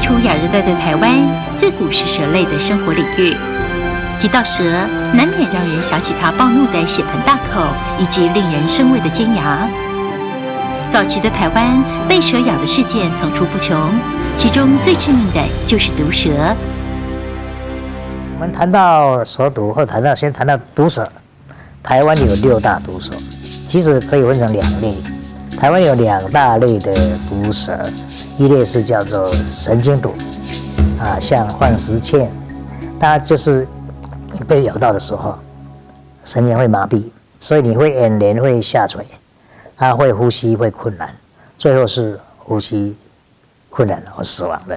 处亚热带的台湾，自古是蛇类的生活领域。提到蛇，难免让人想起它暴怒的血盆大口，以及令人生畏的尖牙。早期的台湾被蛇咬的事件层出不穷，其中最致命的就是毒蛇。我们谈到蛇毒，或先谈到毒蛇。台湾有6大毒蛇，其实可以分成2类。台湾有2大类的毒蛇，一类是叫做神经毒，像幻石蚬，它就是被咬到的时候，神经会麻痹，所以你会眼帘会下垂，它会呼吸会困难，最后是呼吸困难或死亡的。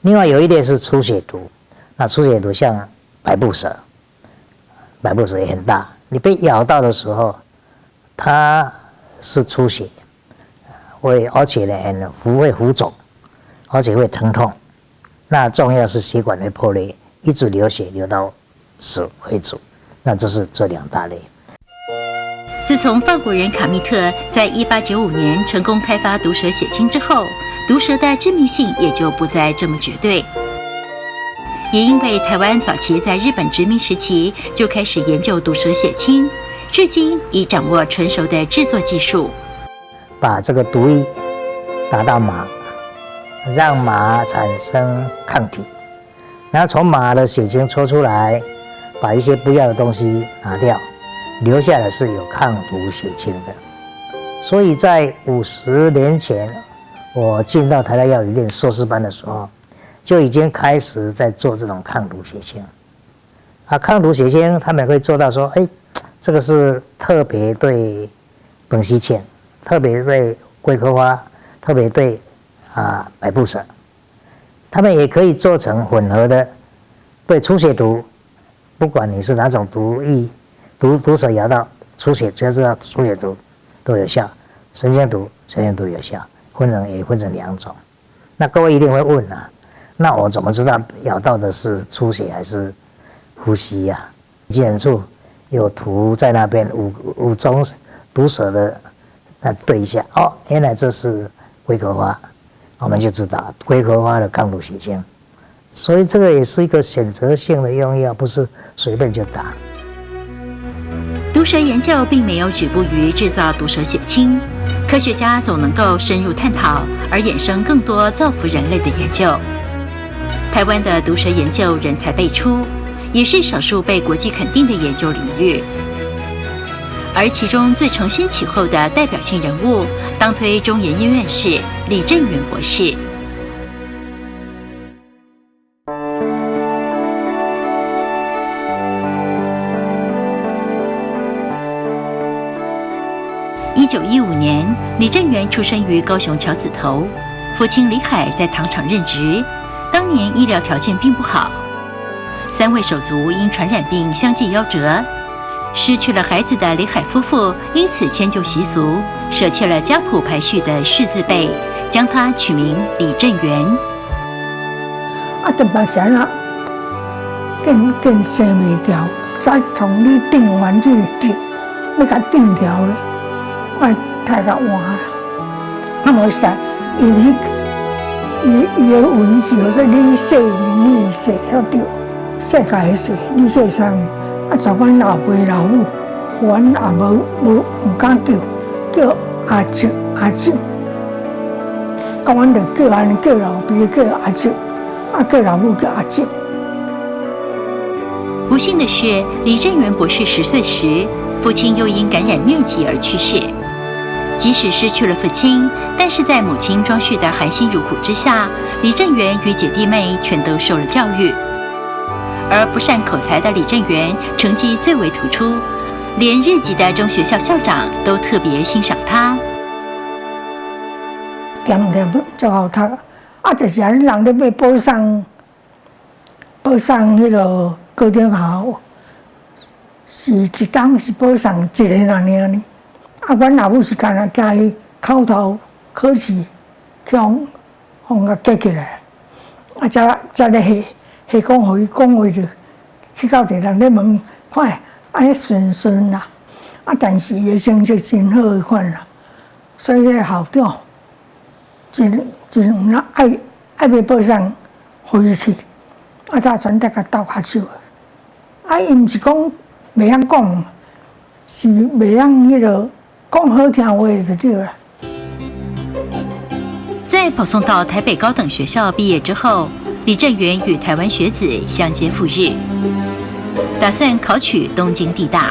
另外有一类是出血毒，那出血毒像百步蛇，百步蛇也很大，你被咬到的时候，它是出血，而且呢会浮肿，而且会疼痛。那重要是血管会破裂，一直流血流到死为止。那这是这2大类。自从法国人卡密特在1895年成功开发毒蛇血清之后，毒蛇的致命性也就不再这么绝对。也因为台湾早期在日本殖民时期就开始研究毒蛇血清，至今已掌握纯熟的制作技术。把这个毒液打到马，让马产生抗体，然后从马的血清抽出来，把一些不要的东西拿掉，留下来是有抗毒血清的。所以在50年前，我进到台大药理院硕士班的时候，就已经开始在做这种抗毒血清。抗毒血清他们会做到说，这个是特别对本溪蚬，特别对龟壳花，特别对百步蛇，他们也可以做成混合的，对出血毒，不管你是哪种毒液，毒蛇咬到出血，只要知道出血毒都有效，神经毒有效，也分成2种。那各位一定会问那我怎么知道咬到的是出血还是呼吸呀？基检处有图在那边5种毒蛇的，那对一下，原来这是龟壳花，我们就知道龟壳花的抗毒血清。所以这个也是一个选择性的用药，不是随便就打。毒蛇研究并没有止步于制造毒蛇血清，科学家总能够深入探讨，而衍生更多造福人类的研究。台湾的毒蛇研究人才辈出，也是少数被国际肯定的研究领域。而其中最承先启后的代表性人物，当推中研院院士李正元博士。1915年，李正元出生于高雄桥子头，父亲李海在糖厂任职。当年医疗条件并不好，3位手足因传染病相继夭折。失去了孩子的李海夫妇因此迁就习俗，舍弃了家谱排序的氏字辈，将他取名李正元。就把啥啦，更生袂掉，再从你订完这个订，要甲订掉咧，我太甲换啦，无使，因为伊的文字说你写名，你写了对，写家写，你写啥？像阮老爸老母，阮也无敢叫阿叔，咁阮就叫安尼叫老爸叫阿叔，叫老母叫阿叔。不幸的是，李正元博士10岁时，父亲又因感染疟疾而去世。即使失去了父亲，但是在母亲庄旭的含辛茹苦之下，李正元与姐弟妹全都受了教育。而不善口才的李正元成绩最为突出，连日籍的中学校校长都特别欣赏他。点就好读，就是人咧要补上迄个高中校，是一档是补上1个人尔呢。阮老母是干那加伊口头考试，互甲结起来，才咧下讲互伊讲话就去到地人咧问，看安尼顺啦。但是伊的成绩真好的款啦，所以迄个校长真爱还未报上回去，才全得甲斗骹手。伊毋是讲袂晓讲，是袂晓迄落讲好听话就对了。在保送到台北高等学校毕业之后，李正元与台湾学子相接赴日，打算考取东京帝大，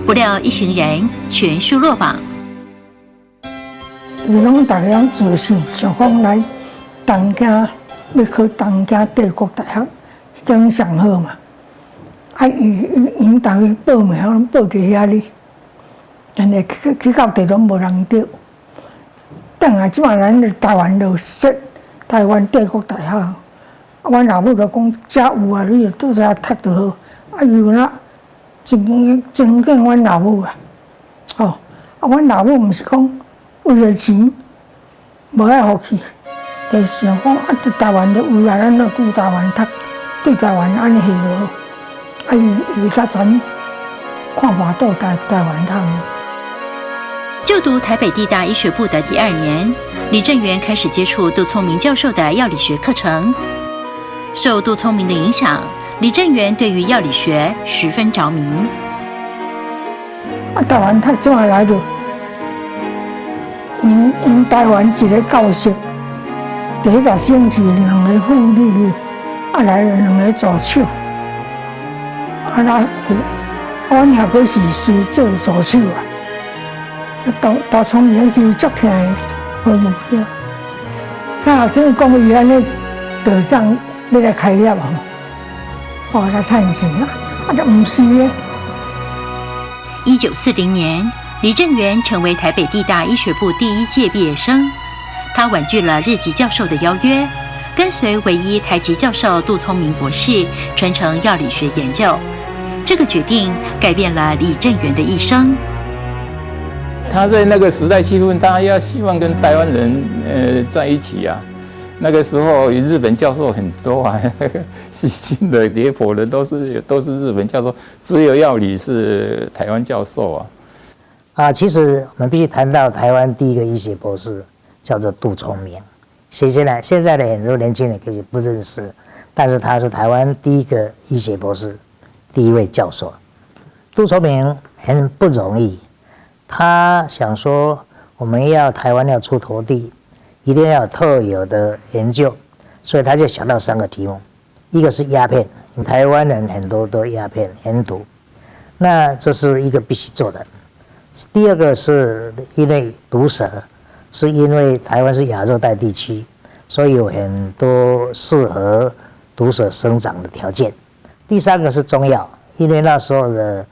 不料一行人全数落榜。伊拢大家自信，想讲来东京要考东京帝国大学，迄间上好嘛。因大家报名拢报伫遐哩，但是去到地拢无人得。等下即摆咱台湾就说台湾帝国大学，阮老母就讲遮有啊，你就拄则读就好。有啦，真敬阮老母啊，吼！阮老母毋是讲为了钱无爱互去，就是想讲伫台湾就有啊，咱就伫台湾读，对台湾安尼去就好。伊较全看法到台湾通。就读台北帝大医学部的第2年，李正元开始接触杜聪明教授的药理学课程。受杜聪明的影响，李正元对于药理学十分着迷。台湾读即摆来就，因台湾一个教授，第一个星期2个副理，来2个助手。阮遐个是随做助手啊，杜聪明是足听的，无目标。若真讲伊安尼，就当要来开业哦，来趁钱啊，就毋是的。1940年，李正元成为台北帝大医学部第1届毕业生，他婉拒了日籍教授的邀约，跟随唯一台籍教授杜聪明博士传承药理学研究。这个决定改变了李正元的一生。他在那个时代气氛，大家希望跟台湾人在一起啊。那个时候日本教授很多啊，细心的解剖的都是日本教授，只有药理是台湾教授啊。其实我们必须谈到台湾第一个医学博士，叫做杜聪明。现在的很多年轻人可以不认识，但是他是台湾第一个医学博士。第1位教授杜聪明很不容易，他想说我们台湾要出头地，一定要有特有的研究，所以他就想到3个题目，一个是鸦片，台湾人很多都鸦片很毒，那这是一个必须做的。第2个是因为毒蛇，是因为台湾是亚热带地区，所以有很多适合毒蛇生长的条件。第3个是中药，因为那时候的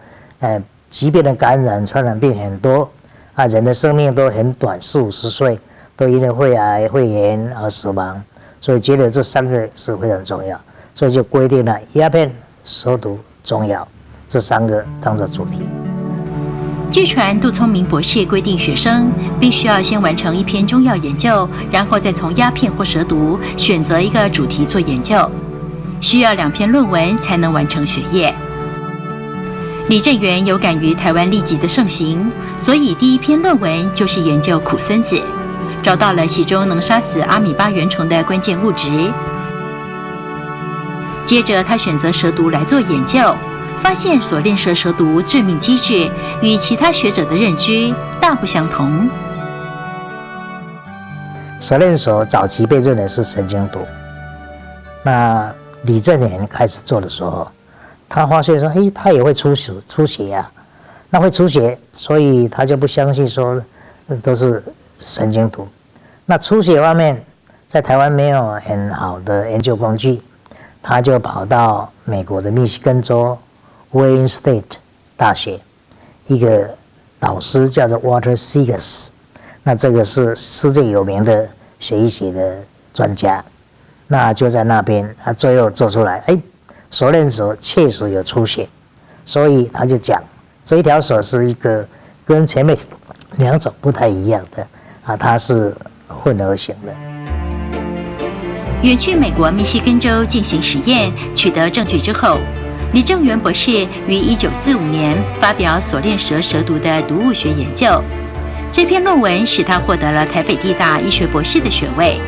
疾病的感染、传染病很多人的生命都很短，40-50岁都因为肺癌、肺炎而死亡，所以觉得这3个是非常重要，所以就规定了鸦片、蛇毒、中药这3个当作主题。据传，杜聪明博士规定学生必须要先完成1篇中药研究，然后再从鸦片或蛇毒选择一个主题做研究。需要2篇论文才能完成学业。李正元有感于台湾痢疾的盛行，所以第1篇论文就是研究苦孙子，找到了其中能杀死阿米巴原虫的关键物质。接着他选择蛇毒来做研究，发现锁链蛇毒致命机制与其他学者的认知大不相同。锁链蛇早期被认为是神经毒，那李正元开始做的时候，他发现说，他也会出血啊，那会出血，所以他就不相信说都是神经毒。那出血方面，在台湾没有很好的研究工具，他就跑到美国的密西根州 Wayne State 大学，一个导师叫做 Walter Segars， 那这个是世界有名的血液学的专家。那就在那边，他最后做出来，锁链蛇确实有出血，所以他就讲这一条蛇是一个跟前面2种不太一样的它是混合型的。远去美国密西根州进行实验，取得证据之后，李正元博士于1945年发表锁链蛇毒的毒物学研究。这篇论文使他获得了台北帝大医学博士的学位。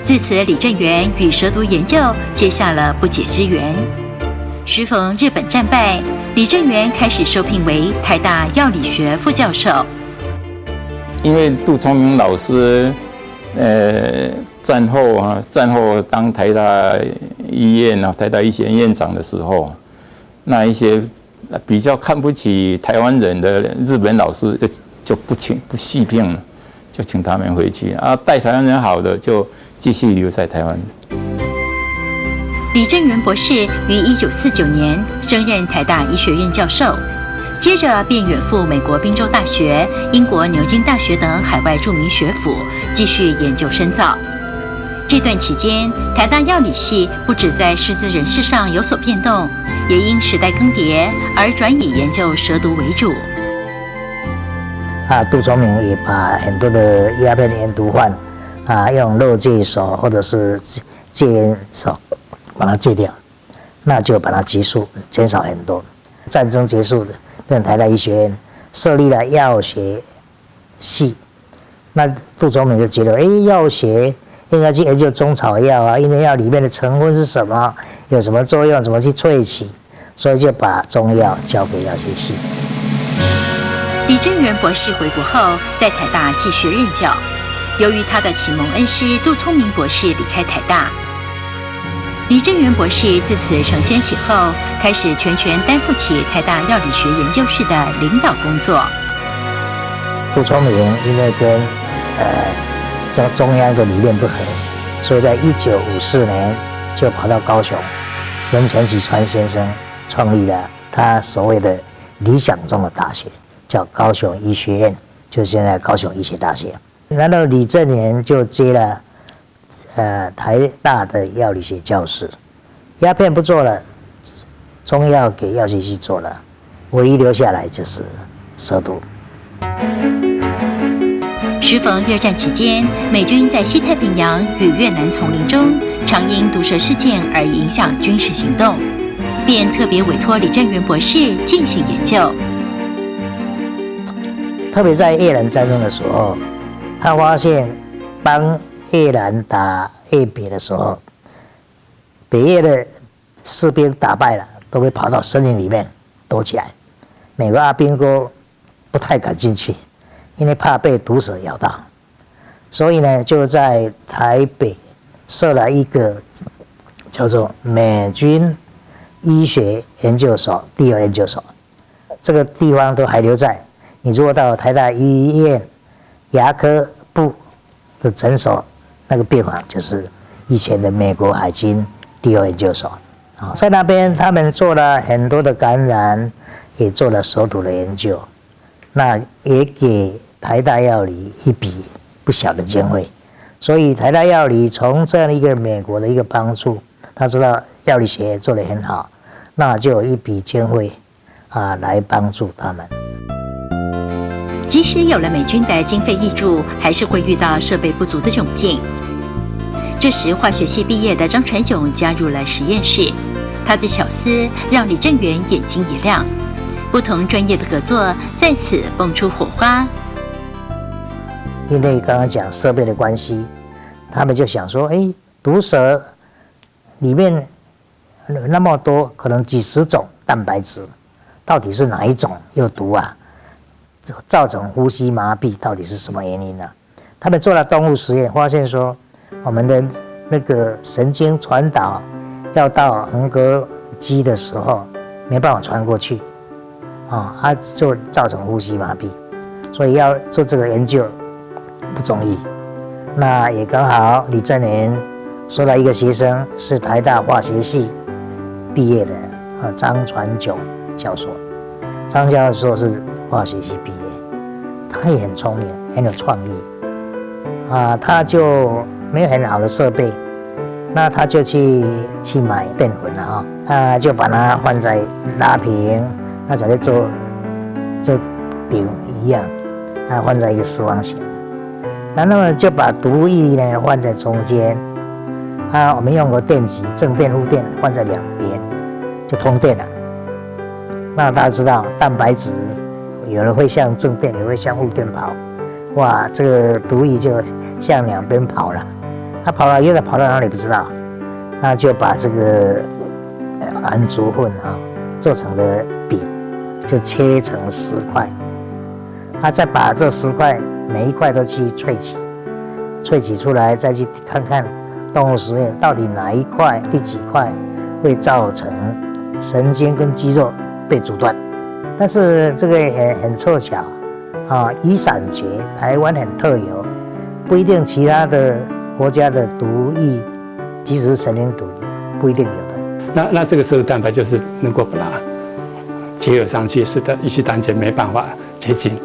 自此，李正元与蛇毒研究结下了不解之缘。时逢日本战败，李正元开始受聘为台大药理学副教授。因为杜聪明老师，战后当台大医院台大医学院院长的时候，那一些比较看不起台湾人的日本老师就不续聘了，就请他们回去啊。待台湾人好的就继续留在台湾。李正元博士于1949年升任台大医学院教授，接着便远赴美国宾州大学、英国牛津大学等海外著名学府继续研究深造。这段期间，台大药理系不只在师资人事上有所变动，也因时代更迭而转以研究蛇毒为主。杜聪明也把很多的鸦片烟毒贩用肉戒手或者是戒烟手把它戒掉，那就把它结束，减少很多。战争结束的，变成台大医学院设立了药学系。那杜聪明就觉得，药学应该去研究中草药啊，因为药里面的成分是什么，有什么作用，怎么去萃取，所以就把中药交给药学系。李正元博士回国后，在台大继续任教。由于他的启蒙恩师杜聪明博士离开台大，李正元博士自此承先启后，开始全权担负起台大药理学研究室的领导工作。杜聪明因为跟中央的理念不合，所以在1954年就跑到高雄，跟陈启川先生创立了他所谓的理想中的大学，叫高雄医学院，就是现在高雄医学大学。然后李正元就接了台大的药理学教室，鸦片不做了，中药给药学系做了，唯一留下来就是蛇毒。时逢越战期间，美军在西太平洋与越南丛林中常因毒蛇事件而影响军事行动，便特别委托李正元博士进行研究。特别在越南战争的时候，他发现帮越南打越北的时候，北越的士兵打败了，都会跑到森林里面躲起来。美国阿兵哥不太敢进去，因为怕被毒蛇咬到，所以呢，就在台北设了一个叫做美军医学研究所第二研究所，这个地方都还留在。你如果到台大医院牙科部的诊所，那个病房就是以前的美国海军第二研究所。在那边他们做了很多的感染，也做了蛇毒的研究，那也给台大药理一笔不小的经费。所以台大药理从这样一个美国的一个帮助，他知道药理学做得很好，那就有一笔经费来帮助他们。即使有了美军的经费挹注，还是会遇到设备不足的窘境。这时，化学系毕业的张传炯加入了实验室，他的巧思让李正元眼睛一亮，不同专业的合作在此蹦出火花。因为刚刚讲设备的关系，他们就想说，毒蛇里面那么多，可能几十种蛋白质，到底是哪一种有毒啊？造成呼吸麻痹到底是什么原因呢？他们做了动物实验，发现说我们的那个神经传导要到横膈肌的时候没办法传过去，它就造成呼吸麻痹，所以要做这个研究不容易。那也刚好李正元收了一个学生，是台大化学系毕业的张传炯教授。张教授是化学系毕业，他也很聪明，很有创意他就没有很好的设备，那他就去买淀粉了就把它放在拉瓶，那像在做饼一样放在一个四方形，然后就把毒液呢放在中间我们用个电极正电负电放在两边，就通电了。那大家知道蛋白质有的会向正电，有的会向负电跑，哇，这个毒液就向两边跑了，他又跑到哪里不知道，那就把这个蓝竹混做成的饼，就切成10块，他再把这10块每一块都去萃取出来，再去看看动物实验到底哪一块、第几块会造成神经跟肌肉被阻断。但是这个很凑巧雨伞蕨台湾很特有，不一定其他的国家的毒液，即使是神经毒不一定有的。那这个摄入蛋白就是能够把它结合上去，使得乙烯胆碱没办法接近，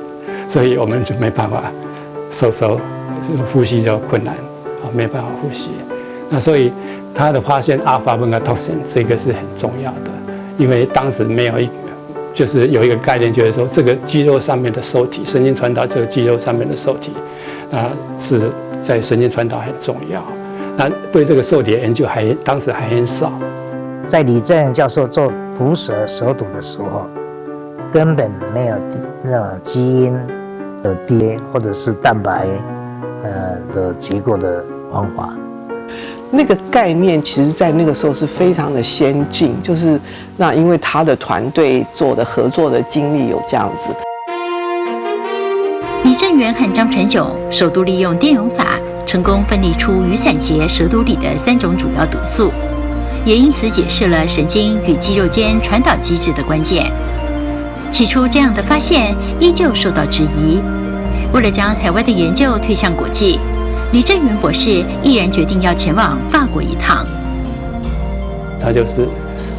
所以我们就没办法收，这个呼吸就困难没办法呼吸。那所以他的发现 alpha-beta-toxin 这个是很重要的，因为当时没有就是有一个概念，就是说这个肌肉上面的受体，神经传导这个肌肉上面的受体，是在神经传导很重要。那对这个受体的研究当时还很少。在李正元教授做毒蛇毒的时候，根本没有那种基因的 DNA 或者是蛋白的结构的方法。那个概念其实在那个时候是非常的先进，就是那因为他的团队做的合作的经历有这样子。李正元和张传炯首度利用电泳法成功分离出雨伞蕨蛇毒里的3种主要毒素，也因此解释了神经与肌肉间传导机制的关键。起初这样的发现依旧受到质疑，为了将台湾的研究推向国际，李正元博士毅然决定要前往法国一趟。他就是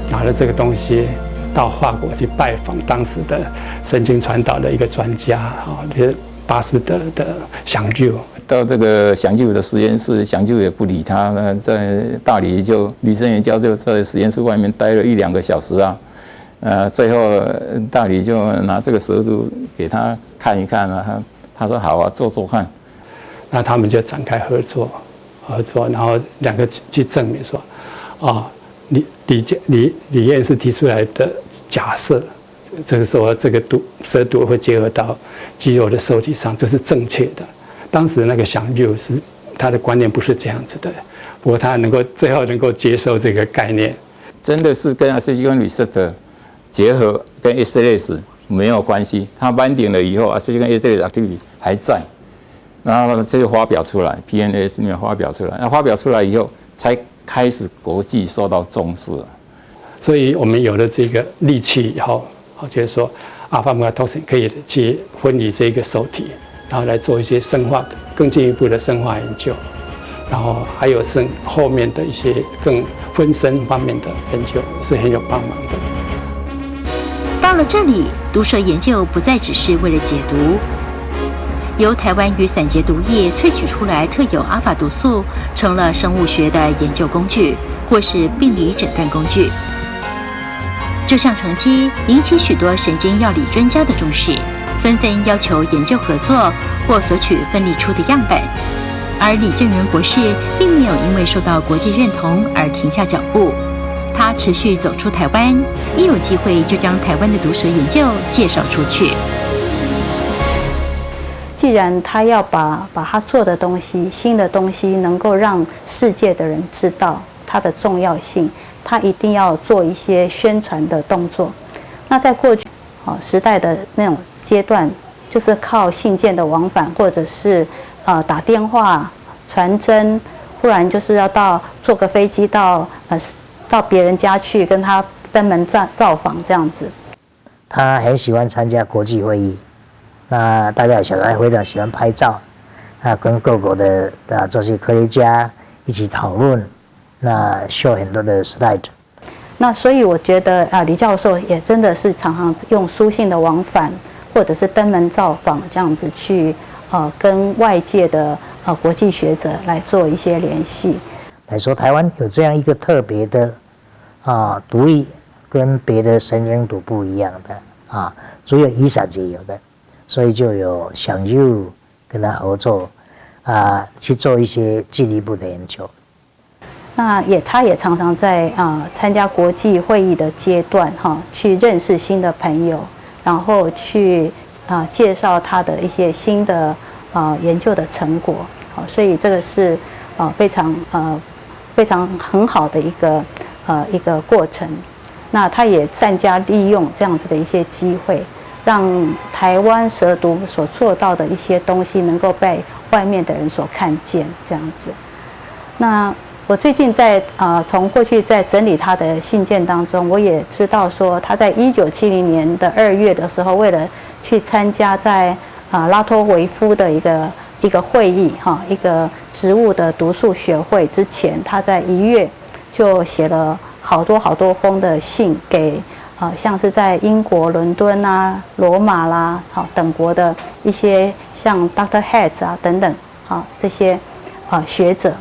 拿了这个东西到法国去拜访当时的神经传导的一个专家就是巴斯德的祥就。到这个祥就的实验室，祥就也不理他，在大理李正元教授在实验室外面待了1-2个小时最后大理就拿这个蛇毒给他看一看他说好做看。那他们就展开合作，然后2个去证明说，李验是提出来的假设，这个说这个蛇毒会结合到肌肉的受体上，这是正确的。当时那个祥就是他的观念不是这样子的，不过他最后能够接受这个概念，真的是跟 acetylcholine receptor 结合，跟 SLS 没有关系。它binding了以后 ，acetylcholine SLS activity 还在。然后这就发表出来 ，PNAS 里面发表出来。那发表出来以后，才开始国际受到重视。所以我们有了这个利器以后，就是说 alpha-beta-toxin 可以去分离这个受体，然后来做一些更进一步的生化研究，然后还有后面的一些更分身方面的研究是很有帮忙的。到了这里，毒蛇研究不再只是为了解毒。由台湾雨伞蕨毒液萃取出来特有阿尔法毒素，成了生物学的研究工具，或是病理诊断工具。这项成绩引起许多神经药理专家的重视，纷纷要求研究合作或索取分离出的样本。而李正元博士并没有因为受到国际认同而停下脚步，他持续走出台湾，一有机会就将台湾的毒蛇研究介绍出去。既然他要把他做的东西、新的东西能够让世界的人知道它的重要性，他一定要做一些宣传的动作。那在过去时代的那种阶段，就是靠信件的往返，或者是打电话、传真，不然就是要坐个飞机到别人家去跟他登门造访这样子。他很喜欢参加国际会议。那大家也晓得，非常喜欢拍照，跟各国的这些科学家一起讨论，那秀很多的 slide。那所以我觉得李教授也真的是常常用书信的往返，或者是登门造访这样子去跟外界的国际学者来做一些联系。来说台湾有这样一个特别的毒液，跟别的神经毒不一样的只有雨伞蕨有的。所以就有想就跟他合作去做一些进一步的研究。那他也常常在参加国际会议的阶段去认识新的朋友，然后去介绍他的一些新的研究的成果。所以这个是非常很好的一个过程。那他也善加利用这样子的一些机会，让台湾蛇毒所做到的一些东西能够被外面的人所看见，这样子。那我最近在从过去在整理他的信件当中，我也知道说他在1970年的2月的时候，为了去参加在拉脱维夫的一个会议一个植物的毒素学会之前，他在1月就写了好多封的信给像是在英国伦敦啊、罗马啦等国的一些像 Dr. Heads 啊等等这些学者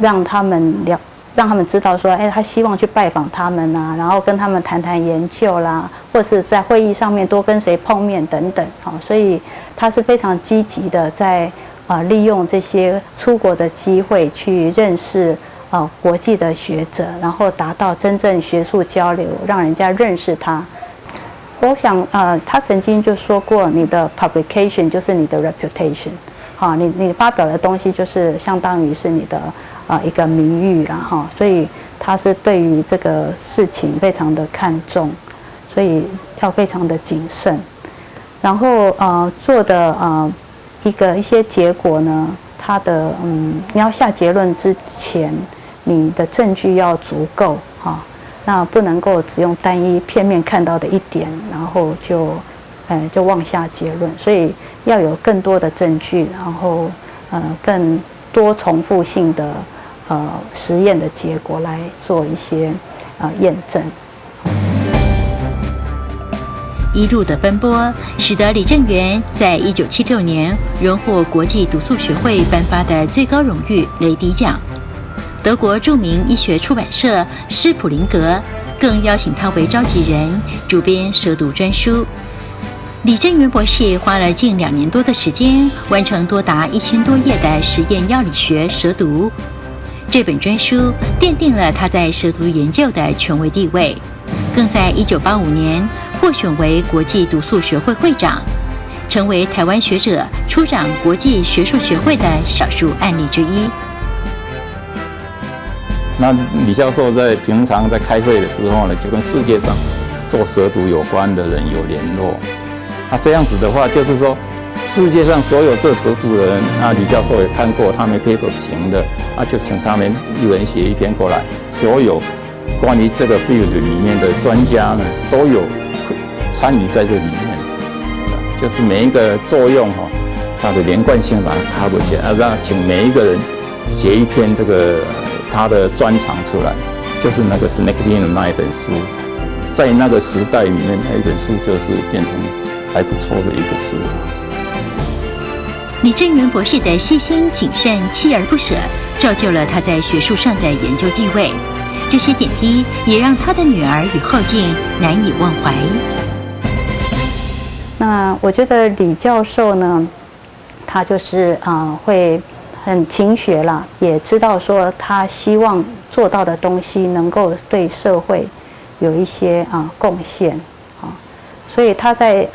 让他们知道说，他希望去拜访他们啊，然后跟他们谈谈研究啦，或是在会议上面多跟谁碰面等等所以他是非常积极的在利用这些出国的机会去认识国际的学者，然后达到真正学术交流，让人家认识他。我想他曾经就说过，你的 publication 就是你的 reputation， 你发表的东西就是相当于是你的一个名誉啦所以他是对于这个事情非常的看重，所以要非常的谨慎。然后做的一些结果呢，他的你要下结论之前，你的证据要足够那不能够只用单一片面看到的一点，然后就妄下结论，所以要有更多的证据，然后更多重复性的实验的结果来做一些验证。一路的奔波，使得李正元在1976年荣获国际毒素学会颁发的最高荣誉雷迪奖。德国著名医学出版社施普林格更邀请他为召集人，主编蛇毒专书。李正元博士花了近2年多的时间，完成多达1000多页的实验药理学蛇毒。这本专书奠定了他在蛇毒研究的权威地位，更在1985年获选为国际毒素学会会长，成为台湾学者出掌国际学术学会的少数案例之一。那李教授在平常在开会的时候呢，就跟世界上做蛇毒有关的人有联络。这样子的话，就是说世界上所有做蛇毒的人，李教授也看过他们 paper 型的，就请他们一人写一篇过来。所有关于这个 field 里面的专家呢，都有参与在这里面，就是每一个作用它的连贯性把它 cover 起来，让请每一个人写一篇这个他的专长出来，就是那个 Snake Pin 的那一本书，在那个时代里面那一本书就是变成还不错的一个书。李正元博士的细心谨慎、锲而不舍，造就了他在学术上的研究地位。这些点滴也让他的女儿与后进难以忘怀。那我觉得李教授呢，他就是会很勤学啦，也知道说他希望做到的东西能够对社会有一些贡献所以他在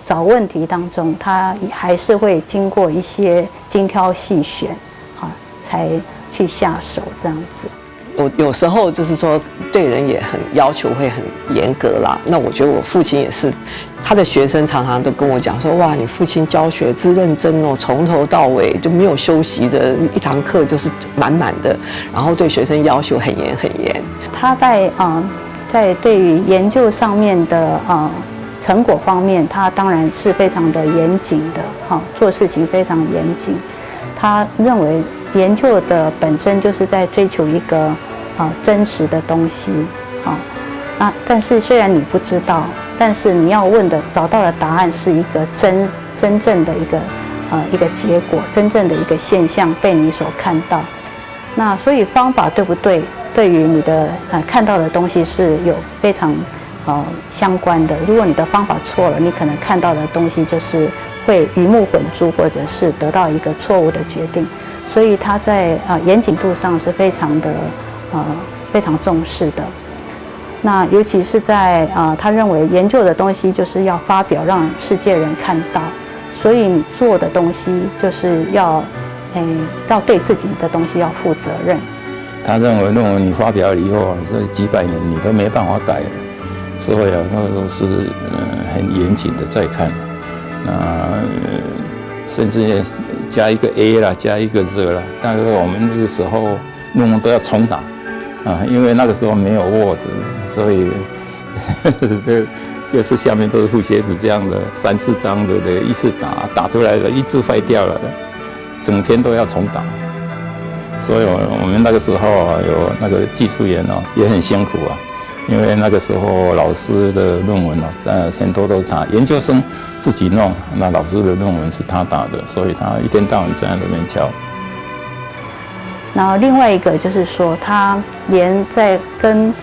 找问题当中，他还是会经过一些精挑细选才去下手这样子。我有时候就是说对人也很要求会很严格啦。那我觉得我父亲也是，他的学生常常都跟我讲说，哇，你父亲教学之认真哦，从头到尾就没有休息的，一堂课就是满满的，然后对学生要求很严很严。他在对于研究上面的成果方面，他当然是非常的严谨的做事情非常严谨。他认为研究的本身就是在追求一个真实的东西但是虽然你不知道，但是你要问的找到的答案是一个真正的一个结果，真正的一个现象被你所看到。那所以方法对不对，对于你的看到的东西是有非常相关的。如果你的方法错了，你可能看到的东西就是会鱼目混珠，或者是得到一个错误的决定。所以他在严谨度上是非常重视的。那尤其是在他认为研究的东西就是要发表让世界人看到，所以你做的东西就是要要对自己的东西要负责任。他认为论文你发表了以后，这几百年你都没办法改了，所以啊，他都是很严谨的在看，甚至加一个 A 啦，加一个 Z 啦。但是我们那个时候论文都要重打啊，因为那个时候没有 Word， 所以就是下面都是复写纸这样的3、4张的一次打出来的，一字坏掉了，整篇都要重打。所以我们那个时候啊，有那个技术员哦，也很辛苦啊，因为那个时候老师的论文哦，很多都是他研究生自己弄，那老师的论文是他打的，所以他一天到晚在那边教。然后另外一个就是说，他连在跟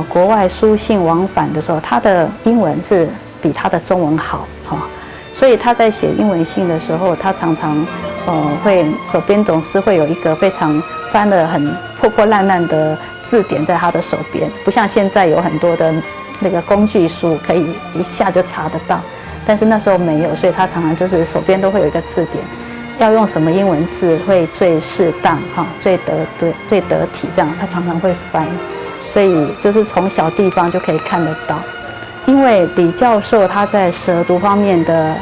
国外书信往返的时候，他的英文是比他的中文好所以他在写英文信的时候，他常常会手边总是会有一个非常翻得很破破烂烂的字典在他的手边，不像现在有很多的那个工具书可以一下就查得到，但是那时候没有，所以他常常就是手边都会有一个字典，要用什么英文字会最适当最得体，这样他常常会翻，所以就是从小地方就可以看得到。因为李教授他在蛇毒方面的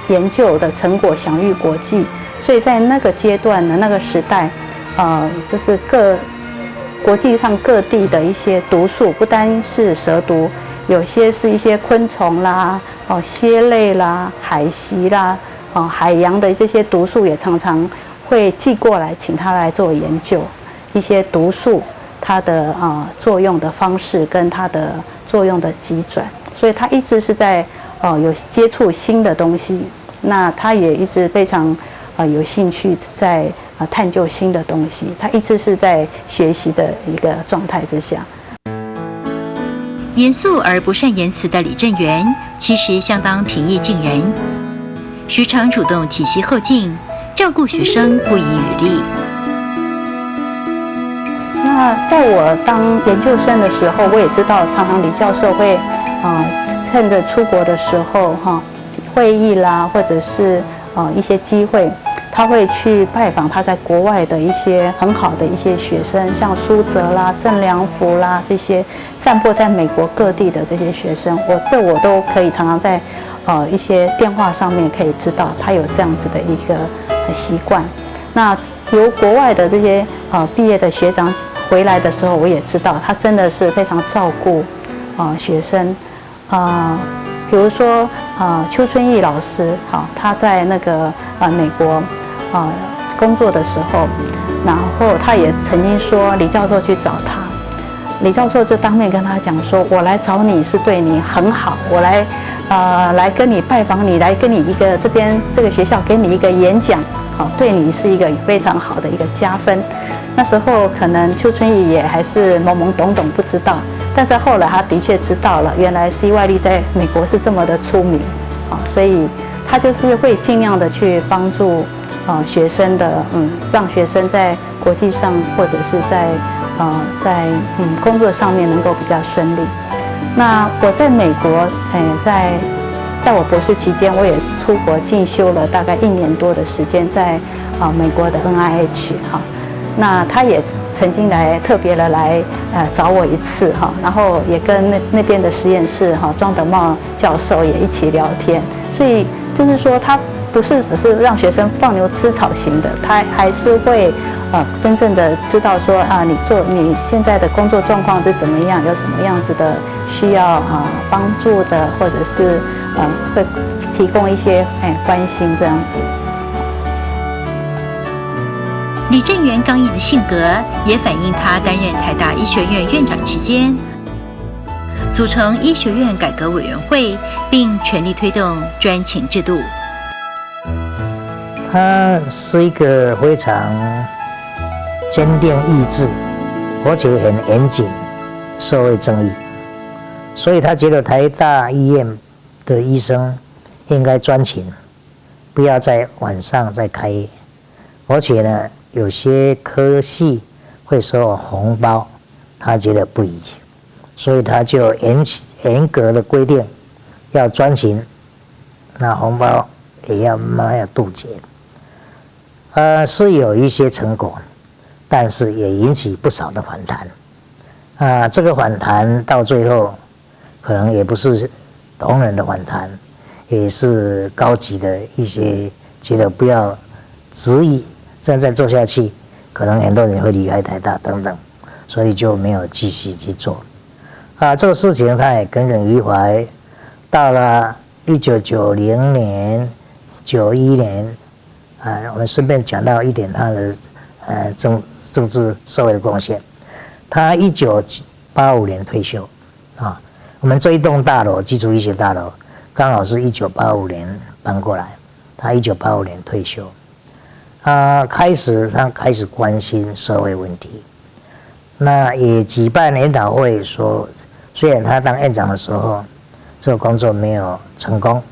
研究的成果享誉国际，所以在那个阶段呢，那个时代，就是国际上各地的一些毒素，不单是蛇毒，有些是一些昆虫啦、蝎类啦、海螅啦、海洋的这些毒素也常常会寄过来，请他来做研究一些毒素它的作用的方式跟它的作用的机转，所以他一直是在有接触新的东西，那他也一直非常有兴趣在探究新的东西，他一直是在学习的一个状态之下。严肃而不善言辞的李正元，其实相当平易近人，时常主动提携后进，照顾学生不遗余力。那在我当研究生的时候，我也知道，常常李教授会趁着出国的时候会议啦，或者是一些机会，他会去拜访他在国外的一些很好的一些学生，像苏泽啦、郑良福啦这些散播在美国各地的这些学生，我都可以常常在一些电话上面可以知道他有这样子的一个习惯。那由国外的这些毕业的学长回来的时候，我也知道他真的是非常照顾学生比如说邱春义老师他在那个美国工作的时候，然后他也曾经说李教授去找他，李教授就当面跟他讲说，我来找你是对你很好，我来跟你拜访你，来跟你这个学校给你一个演讲，对你是一个非常好的一个加分。那时候可能邱春义也还是懵懵懂懂不知道，但是后来他的确知道了，原来 C.Y. 利在美国是这么的出名所以他就是会尽量的去帮助学生的让学生在国际上或者是在工作上面能够比较顺利。那我在美国在我博士期间，我也出国进修了大概1年多的时间，在美国的 NIH 那他也曾经特别的来找我一次然后也跟那边的实验室庄德茂教授也一起聊天，所以就是说他不是只是让学生放牛吃草型的，他还是会真正的知道说你现在的工作状况是怎么样，有什么样子的需要帮助的，或者是会提供一些关心这样子。李正元刚毅的性格也反映他担任台大医学院院长期间，组成医学院改革委员会，并全力推动专勤制度。他是一个非常坚定意志，而且很严谨，社会正义，所以他觉得台大医院的医生应该专勤，不要在晚上再开业，而且呢，有些科系会收红包，他觉得不宜，所以他就严格的规定要专勤，那红包也要杜绝。是有一些成果，但是也引起不少的反弹。这个反弹到最后，可能也不是同仁的反弹，也是高级的一些觉得不要执意这样再做下去，可能很多人会离开台大等等，所以就没有继续去做。这个事情他也耿耿于怀，到了1990年、91年，我们顺便讲到一点他的政治社会的贡献。他1985年退休，我们这一栋大楼基础医学大楼刚好是1985年搬过来，他1985年退休。他开始关心社会问题，那也举办研讨会说，虽然他当院长的时候这个工作没有成功，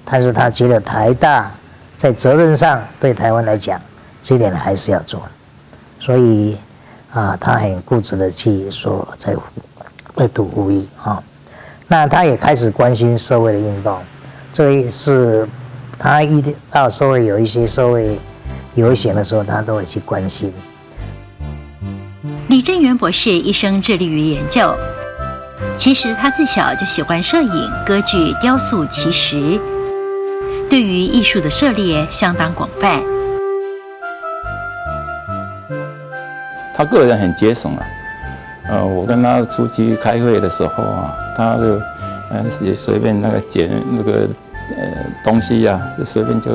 但是他觉得台大在责任上对台湾来讲，这一点还是要做，所以他很固执的去说在读呼吁那他也开始关心社会的运动，这是他一到社会有一些社会游行的时候，他都会去关心。李正元博士一生致力于研究，其实他自小就喜欢摄影、歌剧、雕塑、奇石，对于艺术的涉猎相当广泛。他个人很节省我跟他出去开会的时候他就也随便捡那个东西就随便就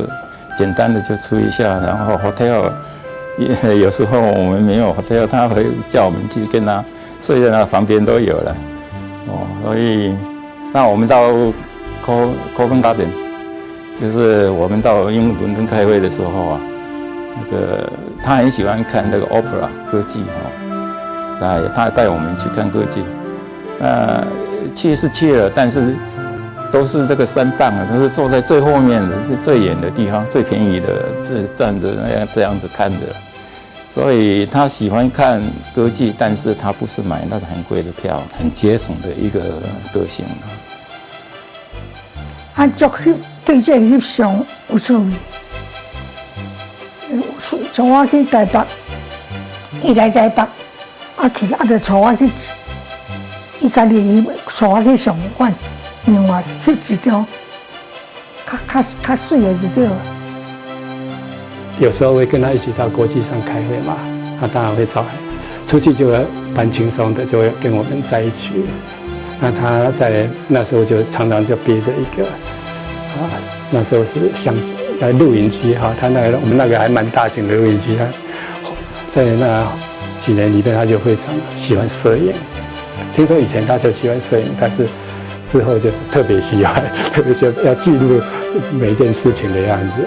简单的就出一下，然后 hotel 有时候我们没有 hotel， 他会叫我们去跟他睡在那旁边都有了所以那我们到 Covent Garden， 就是我们到英伦敦开会的时候他很喜欢看那个 opera 歌剧他带我们去看歌剧。去是去了，但是都是这个3棒都是坐在最后面的，是最远的地方，最便宜的，站着这样子看的。所以他喜欢看歌剧，但是他不是买那个很贵的票，很节省的一个个性。对这翕相有趣味。从我去台北，伊来台北，去就带我去，伊家己带我去上馆，另外翕一张较水的就对了。有时候会跟他一起到国际上开会嘛，他当然会找出去就蛮轻松的，就会跟我们在一起。那他在那时候就常常就憋着一个那时候是录影机他我们那个还蛮大型的录影机，他在那几年里面他就非常喜欢摄影。听说以前他就喜欢摄影，但是之后就是特别喜欢要记录每一件事情的样子。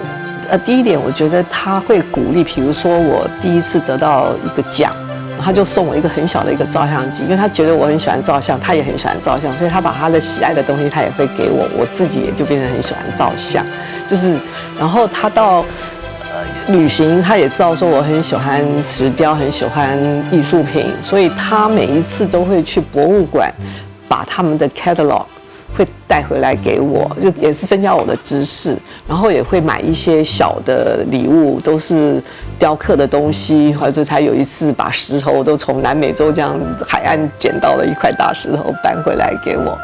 第一点，我觉得他会鼓励，比如说我第一次得到一个奖，他就送我一个很小的一个照相机，因为他觉得我很喜欢照相，他也很喜欢照相，所以他把他的喜爱的东西他也会给我，我自己也就变成很喜欢照相。然后他到旅行，他也知道说我很喜欢石雕，很喜欢艺术品，所以他每一次都会去博物馆，把他们的 catalog 会带回来给我，就也是增加我的知识，然后也会买一些小的礼物，都是雕刻的东西，或者才有一次把石头都从南美洲这样海岸捡到了一块大石头搬回来给我。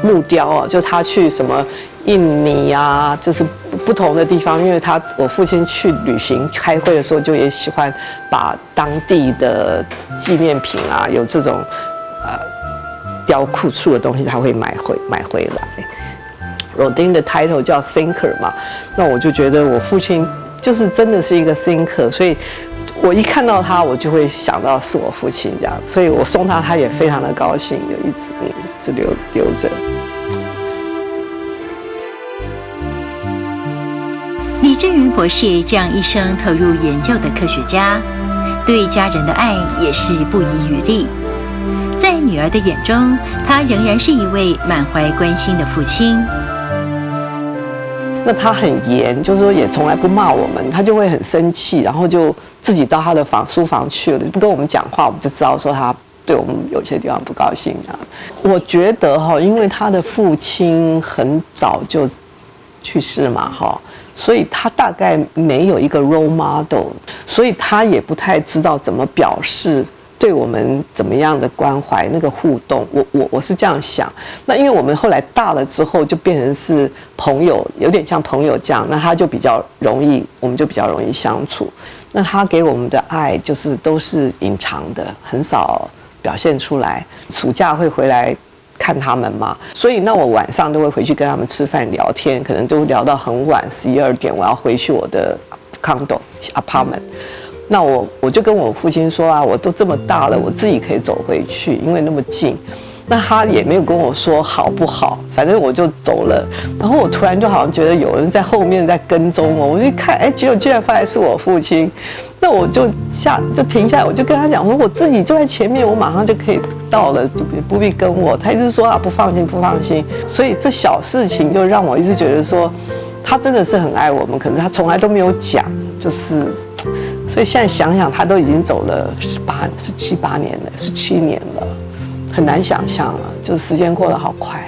木雕就他去什么印尼就是不同的地方，因为我父亲去旅行开会的时候，就也喜欢把当地的纪念品有这种雕刻处的东西，他会买回来。Rodin 的 title 叫 thinker 嘛，那我就觉得我父亲就是真的是一个 thinker， 所以我一看到他，我就会想到是我父亲这样，所以我送他也非常的高兴，有一直留着。李正元博士这样一生投入研究的科学家，对家人的爱也是不遗余力。在女儿的眼中，他仍然是一位满怀关心的父亲。那他很严，就是说也从来不骂我们，他就会很生气，然后就自己到他的书房去了，不跟我们讲话，我们就知道说他对我们有些地方不高兴我觉得因为他的父亲很早就去世嘛所以他大概没有一个 role model， 所以他也不太知道怎么表示对我们怎么样的关怀，那个互动，我是这样想。那因为我们后来大了之后，就变成是朋友，有点像朋友这样，那他就比较容易，我们就比较容易相处。那他给我们的爱就是都是隐藏的，很少表现出来。暑假会回来看他们嘛，所以那我晚上都会回去跟他们吃饭聊天，可能都聊到很晚，11、12点，我要回去我的 condo apartment。那我就跟我父亲说啊，我都这么大了，我自己可以走回去，因为那么近。那他也没有跟我说好不好，反正我就走了。然后我突然就好像觉得有人在后面在跟踪我，我就看，哎，结果居然发现是我父亲。那我就停下来，我就跟他讲说，我自己就在前面，我马上就可以到了，就不必跟我。他一直说啊，不放心，不放心。所以这小事情就让我一直觉得说，他真的是很爱我们，可是他从来都没有讲，就是。所以现在想想，他都已经走了17、8年了，17年了，很难想象了，就是时间过得好快。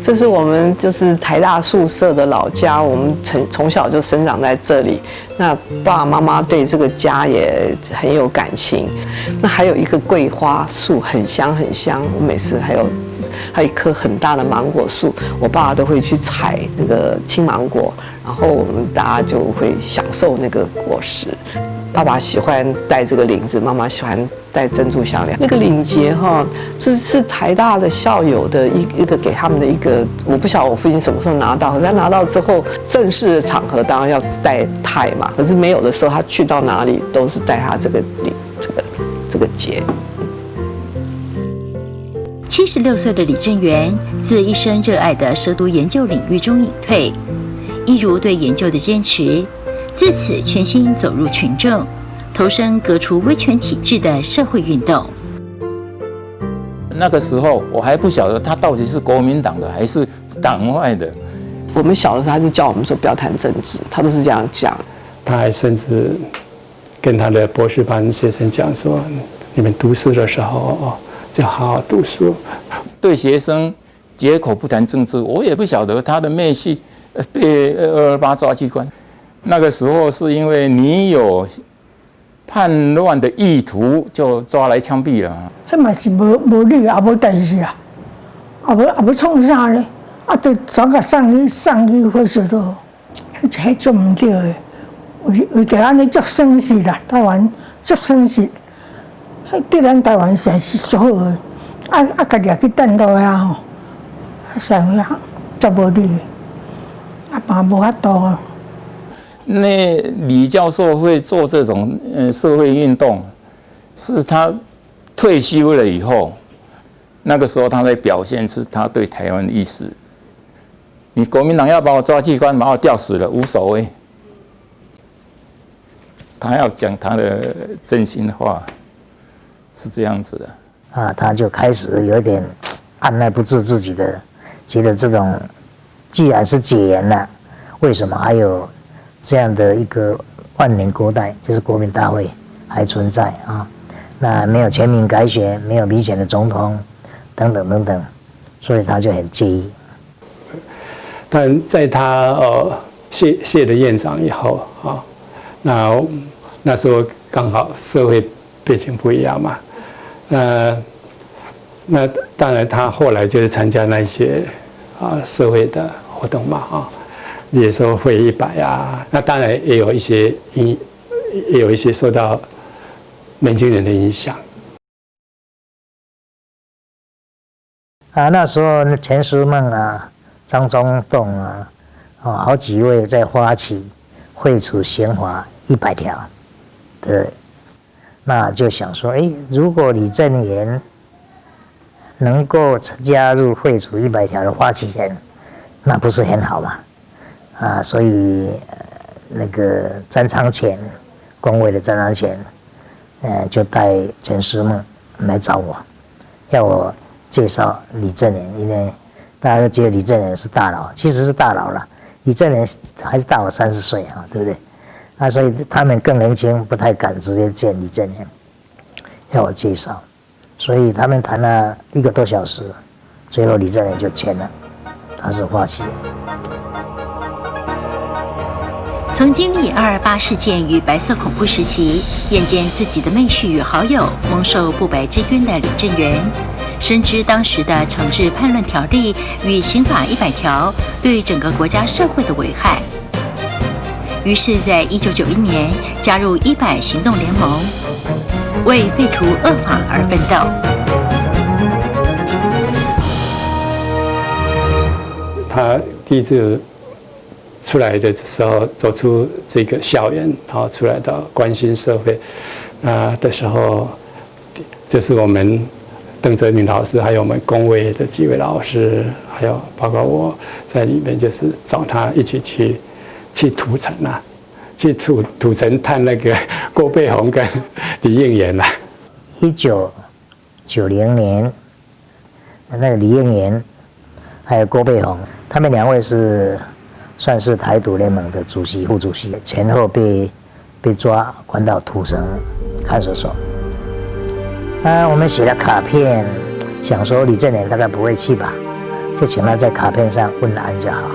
这是我们就是台大宿舍的老家，我们从小就生长在这里。那爸爸妈妈对这个家也很有感情。那还有一个桂花树，很香很香。我每次还有一棵很大的芒果树，我爸爸都会去采那个青芒果，然后我们大家就会享受那个果实。爸爸喜欢戴这个领子，妈妈喜欢戴珍珠项链。那个领结哈，这是台大的校友的一个给他们的一个，我不晓得我父亲什么时候拿到，可是他拿到之后，正式的场合当然要戴钛嘛，可是没有的时候，他去到哪里都是戴他这个结。76岁的李正元自一生热爱的蛇毒研究领域中隐退，一如对研究的坚持，自此全心走入群众，投身革除威权体制的社会运动。那个时候我还不晓得他到底是国民党的还是党外的。我们小的时候，他是叫我们说不要谈政治，他都是这样讲。他还甚至跟他的博士班学生讲说：“你们读书的时候就好好读书。”对学生绝口不谈政治，我也不晓得他的妹婿被228抓去关。那个时候是因为你有叛乱的意图，就抓来枪毙了。迄嘛是无理也无代志啊，也无创啥咧，就全甲送去火车头，迄做唔对的，有就安尼足省事啦，台湾足省事，迄对咱台湾是最好的，家己也去等到呀吼，啥物足无理，嘛无法度啊。那李教授会做这种社会运动，是他退休了以后，那个时候他在表现是他对台湾的意思。你国民党要把我抓去关，把我吊死了无所谓。他要讲他的真心话，是这样子的。他就开始有点按捺不住自己的，觉得这种既然是解严了，为什么还有这样的一个万年国代，就是国民大会还存在啊？那没有全民改选，没有民选的总统，等等等等，所以他就很介意。但在他谢了院长以后啊，那时候刚好社会背景不一样嘛，那当然他后来就是参加那些社会的活动嘛啊。也说会100啊，那当然也有一些受到年轻人的影响。那时候钱书梦啊、张忠栋啊，好几位在发起废除刑法100条的，那就想说，如果李正元能够加入废除100条的发起人，那不是很好吗？所以那个詹昌全，工会的詹昌全，就带陈思梦来找我，要我介绍李正元，因为大家都觉得李正元是大佬，其实是大佬了，李正元还是大我30岁啊，对不对？所以他们更年轻，不太敢直接见李正元，要我介绍，所以他们谈了1个多小时，最后李正元就签了，他是发起人。曾经历228事件与白色恐怖时期，眼见自己的妹婿与好友蒙受不白之冤的李正元，深知当时的惩治叛乱条例与刑法100条对整个国家社会的危害，于是，在1991年加入100行动联盟，为废除恶法而奋斗。他第一次出来的时候，走出这个校园，然后出来到关心社会的时候，就是我们邓泽明老师，还有我们工卫的几位老师，还有包括我在里面，就是找他一起去土城啊，去土城探那个郭背宏跟李应元啊。1990年，那个李应元还有郭背宏，他们2位算是台独联盟的主席、副主席，前后被抓关到土城看守所。我们写了卡片，想说李正元大概不会去吧，就请他在卡片上问安就好。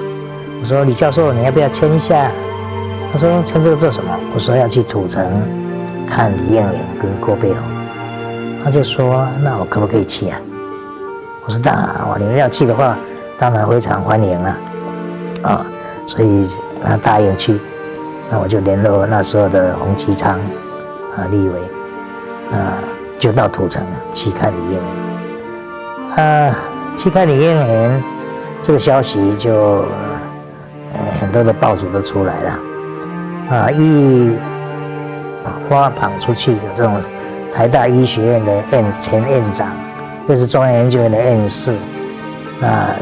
我说李教授，你要不要签一下？他说签这个做什么？我说要去土城看李应元跟郭背宏。他就说那我可不可以去啊？我说当然，你要去的话，当然非常欢迎了，所以他答应去。那我就联络那时候的洪其昌立委，就到土城去看李应元。去看李应元，这个消息就很多的报纸都出来了，一发榜出去，有这种台大医学院的前院长，又是中央研究院的院士，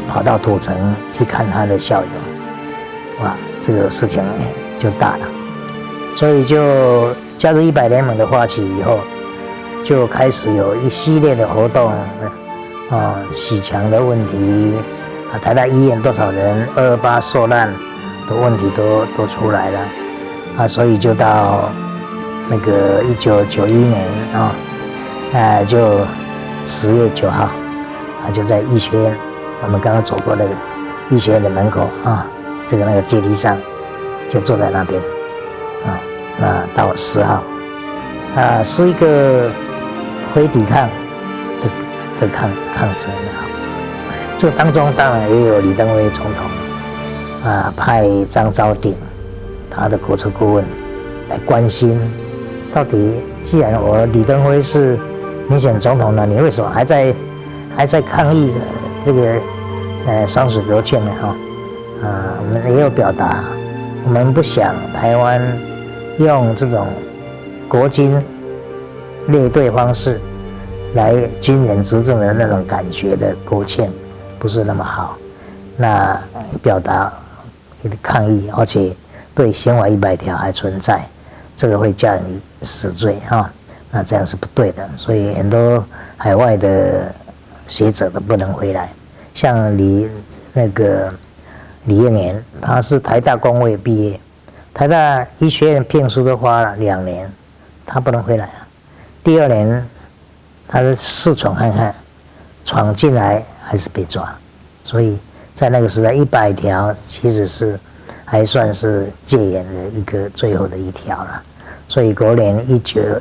跑到土城去看他的校友，哇，这个事情就大了。所以就加入100联盟的发起以后，就开始有一系列的活动，洗墙的问题，台大医院多少人228受难的问题都出来了，所以就到那个1991年就10月9号，就在医学院，我们刚刚走过那个医学院的门口那个阶梯上，就坐在那边那到10号是一个非抵抗的抗争这个当中当然也有李登辉总统派张昭鼎他的国策顾问来关心，到底既然李登辉是民选总统了，你为什么还在抗议这个双水沟堑呢？我们也有表达，我们不想台湾用这种国军列队方式来军人执政的那种感觉的勾芡不是那么好，那表达抗议，而且对刑法100条还存在，这个会加人死罪那这样是不对的，所以很多海外的学者都不能回来，像李应元，他是台大工卫毕业，台大医学院聘书都花了2年，他不能回来第2年他是四闯看看，闯进来还是被抓，所以在那个时代100条其实是还算是戒严的一个最后的一条了，所以国联1992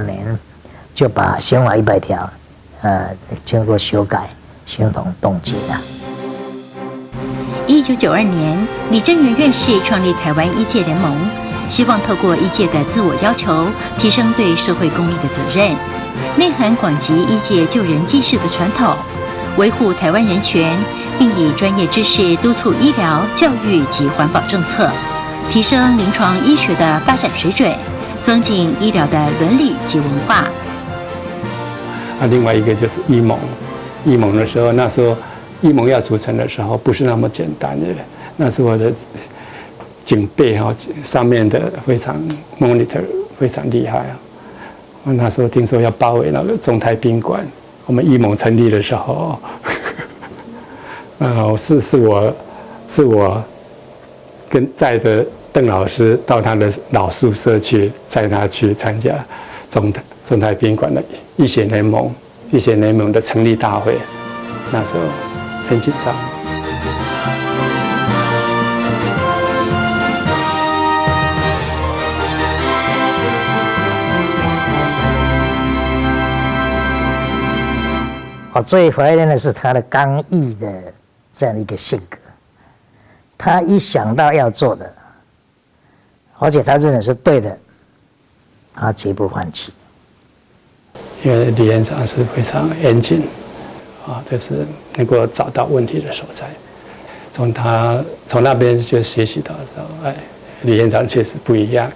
年就把刑法100条经过修改，形同冻结了。1992年，李正元院士创立台湾医界联盟，希望透过医界的自我要求，提升对社会公益的责任，内涵广及医界救人济世的传统，维护台湾人权，并以专业知识督促医疗、教育及环保政策，提升临床医学的发展水准，增进医疗的伦理及文化。另外一个就是医盟，医盟的时候，那时候医盟要组成的时候不是那么简单的，那时候的警备上面的非常 monitor 非常厉害我那时候听说要包围那个中泰宾馆，我们医盟成立的时候，是我跟载着邓老师到他的老宿舍去，载他去参加中泰宾馆的医学联盟的成立大会，那时候很紧张。我最怀念的是他的刚毅的这样的一个性格。他一想到要做的，而且他认为是对的，他绝不放弃。因为李院长是非常严谨，就是能够找到问题的所在。从那边就学习到说，李院长确实不一样。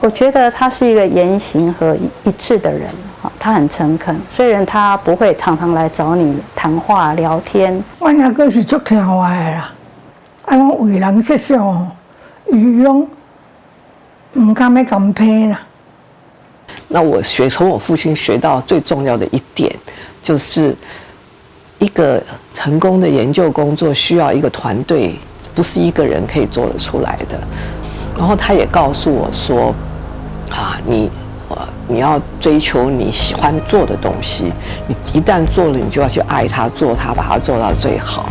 我觉得他是一个言行和一致的人，他很诚恳。虽然他不会常常来找你谈话聊天，我那个是足听话的啦，拢为人设想，伊拢唔敢要咁批啦。那我从我父亲学到最重要的一点，就是一个成功的研究工作需要一个团队，不是一个人可以做得出来的。然后他也告诉我说，你要追求你喜欢做的东西，你一旦做了，你就要去爱它，做它，把它做到最好。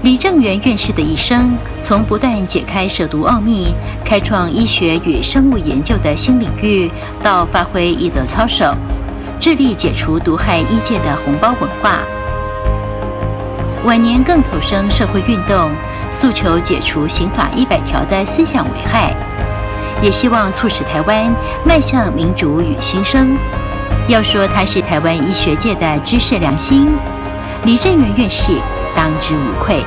李正元院士的一生，从不断解开蛇毒奥秘，开创医学与生物研究的新领域，到发挥医德操守，致力解除毒害医界的红包文化。晚年更投身社会运动，诉求解除刑法100条的思想危害，也希望促使台湾迈向民主与新生。要说他是台湾医学界的知识良心，李正元院士当之无愧。